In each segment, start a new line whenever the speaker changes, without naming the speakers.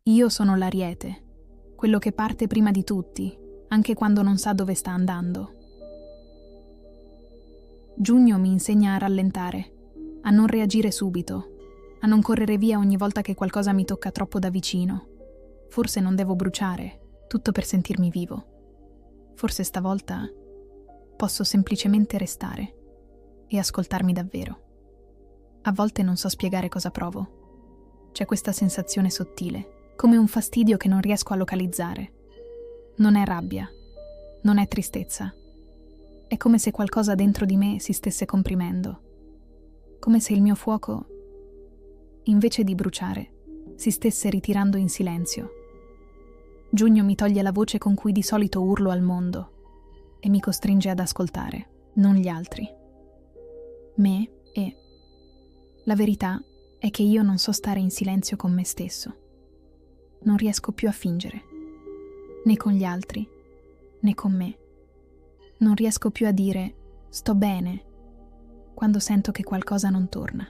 Io sono l'ariete, quello che parte prima di tutti, anche quando non sa dove sta andando. Giugno mi insegna a rallentare, a non reagire subito, a non correre via ogni volta che qualcosa mi tocca troppo da vicino. Forse non devo bruciare, tutto per sentirmi vivo. Forse stavolta posso semplicemente restare e ascoltarmi davvero. A volte non so spiegare cosa provo. C'è questa sensazione sottile, come un fastidio che non riesco a localizzare. Non è rabbia, non è tristezza. È come se qualcosa dentro di me si stesse comprimendo. Come se il mio fuoco, invece di bruciare, si stesse ritirando in silenzio. Giugno mi toglie la voce con cui di solito urlo al mondo e mi costringe ad ascoltare, non gli altri. Me e... La verità è che io non so stare in silenzio con me stesso. Non riesco più a fingere, né con gli altri, né con me. Non riesco più a dire «sto bene» quando sento che qualcosa non torna.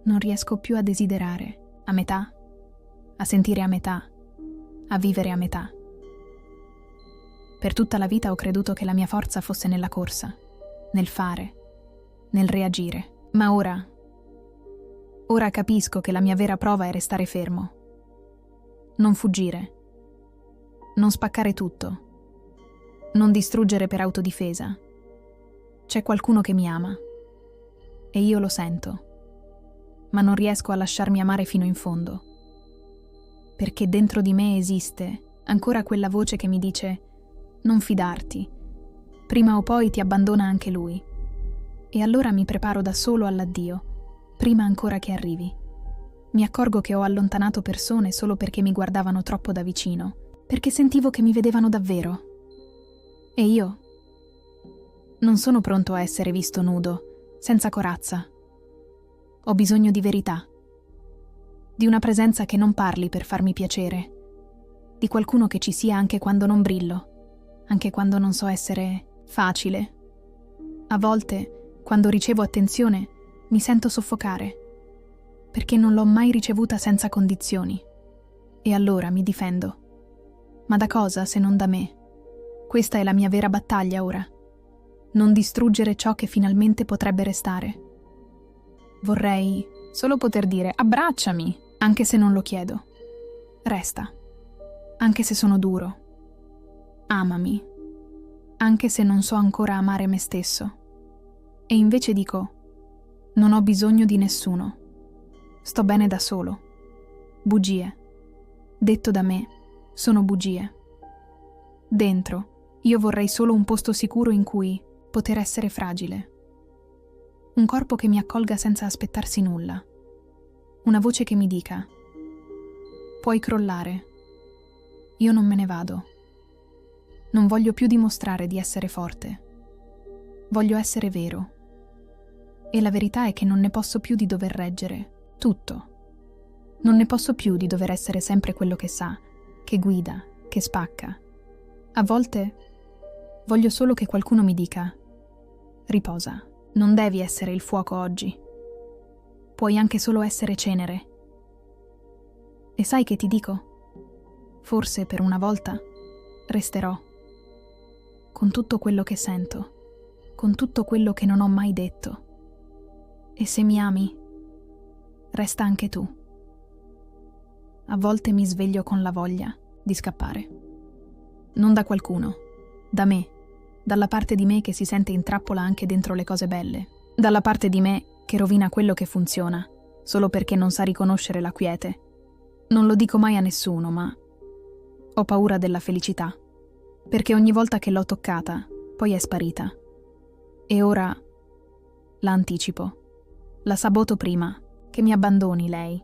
Non riesco più a desiderare a metà, a sentire a metà, a vivere a metà. Per tutta la vita ho creduto che la mia forza fosse nella corsa, nel fare, nel reagire. Ma ora capisco che la mia vera prova è restare fermo. Non fuggire. Non spaccare tutto. Non distruggere per autodifesa. C'è qualcuno che mi ama. E io lo sento. Ma non riesco a lasciarmi amare fino in fondo. Perché dentro di me esiste ancora quella voce che mi dice «Non fidarti. Prima o poi ti abbandona anche lui». E allora mi preparo da solo all'addio, prima ancora che arrivi. Mi accorgo che ho allontanato persone solo perché mi guardavano troppo da vicino, perché sentivo che mi vedevano davvero. E io? Non sono pronto a essere visto nudo, senza corazza. Ho bisogno di verità. Di una presenza che non parli per farmi piacere. Di qualcuno che ci sia anche quando non brillo, anche quando non so essere facile. A volte, quando ricevo attenzione, mi sento soffocare, perché non l'ho mai ricevuta senza condizioni. E allora mi difendo. Ma da cosa se non da me? Questa è la mia vera battaglia ora. Non distruggere ciò che finalmente potrebbe restare. Vorrei solo poter dire abbracciami, anche se non lo chiedo. Resta, anche se sono duro. Amami, anche se non so ancora amare me stesso. E invece dico, non ho bisogno di nessuno. Sto bene da solo. Bugie. Detto da me, sono bugie. Dentro, io vorrei solo un posto sicuro in cui poter essere fragile. Un corpo che mi accolga senza aspettarsi nulla. Una voce che mi dica, puoi crollare. Io non me ne vado. Non voglio più dimostrare di essere forte. Voglio essere vero. E la verità è che non ne posso più di dover reggere tutto. Non ne posso più di dover essere sempre quello che sa, che guida, che spacca. A volte voglio solo che qualcuno mi dica: riposa, non devi essere il fuoco oggi. Puoi anche solo essere cenere. E sai che ti dico? Forse per una volta resterò. Con tutto quello che sento, con tutto quello che non ho mai detto. E se mi ami, resta anche tu. A volte mi sveglio con la voglia di scappare. Non da qualcuno, da me, dalla parte di me che si sente in trappola anche dentro le cose belle, dalla parte di me che rovina quello che funziona, solo perché non sa riconoscere la quiete. Non lo dico mai a nessuno, ma ho paura della felicità, perché ogni volta che l'ho toccata, poi è sparita. E ora la anticipo. La saboto prima che mi abbandoni lei.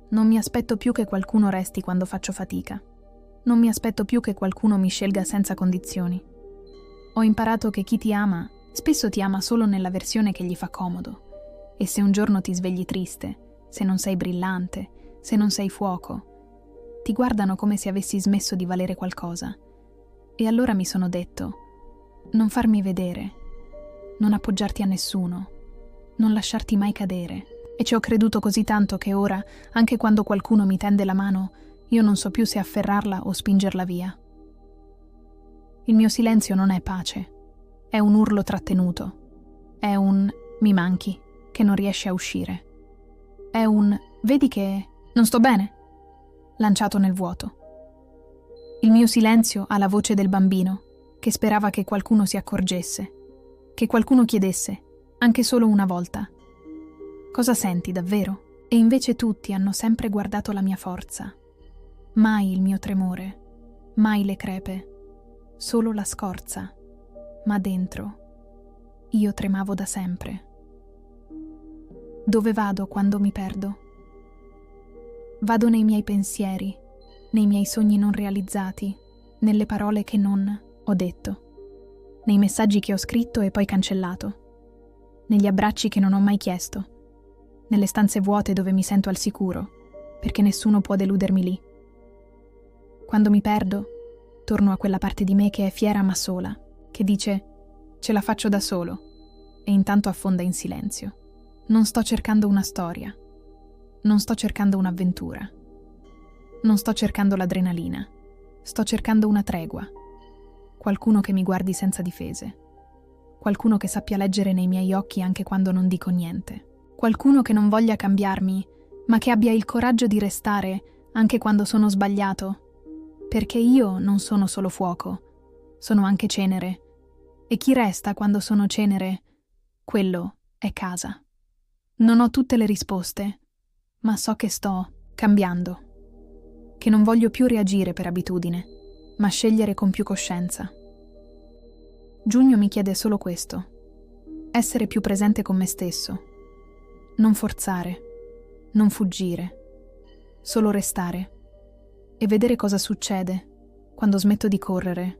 Non mi aspetto più che qualcuno resti quando faccio fatica. Non mi aspetto più che qualcuno mi scelga senza condizioni. Ho imparato che chi ti ama spesso ti ama solo nella versione che gli fa comodo. E se un giorno ti svegli triste, se non sei brillante, se non sei fuoco, ti guardano come se avessi smesso di valere qualcosa. E allora mi sono detto: non farmi vedere, non appoggiarti a nessuno, non lasciarti mai cadere. E ci ho creduto così tanto che ora, anche quando qualcuno mi tende la mano, io non so più se afferrarla o spingerla via. Il mio silenzio non è pace, è un urlo trattenuto, è un mi manchi che non riesce a uscire, è un vedi che non sto bene, lanciato nel vuoto. Il mio silenzio ha la voce del bambino che sperava che qualcuno si accorgesse, che qualcuno chiedesse, anche solo una volta: cosa senti davvero? E invece tutti hanno sempre guardato la mia forza. Mai il mio tremore, mai le crepe, solo la scorza, ma dentro io tremavo da sempre. Dove vado quando mi perdo? Vado nei miei pensieri, nei miei sogni non realizzati, nelle parole che non ho detto, nei messaggi che ho scritto e poi cancellato, negli abbracci che non ho mai chiesto, nelle stanze vuote dove mi sento al sicuro, perché nessuno può deludermi lì. Quando mi perdo, torno a quella parte di me che è fiera ma sola, che dice ce la faccio da solo, e intanto affonda in silenzio. Non sto cercando una storia, non sto cercando un'avventura, non sto cercando l'adrenalina, sto cercando una tregua, qualcuno che mi guardi senza difese, qualcuno che sappia leggere nei miei occhi anche quando non dico niente, qualcuno che non voglia cambiarmi, ma che abbia il coraggio di restare anche quando sono sbagliato, perché io non sono solo fuoco, sono anche cenere, e chi resta quando sono cenere, quello è casa. Non ho tutte le risposte, ma so che sto cambiando, che non voglio più reagire per abitudine, ma scegliere con più coscienza. Giugno mi chiede solo questo: essere più presente con me stesso, non forzare, non fuggire, solo restare e vedere cosa succede quando smetto di correre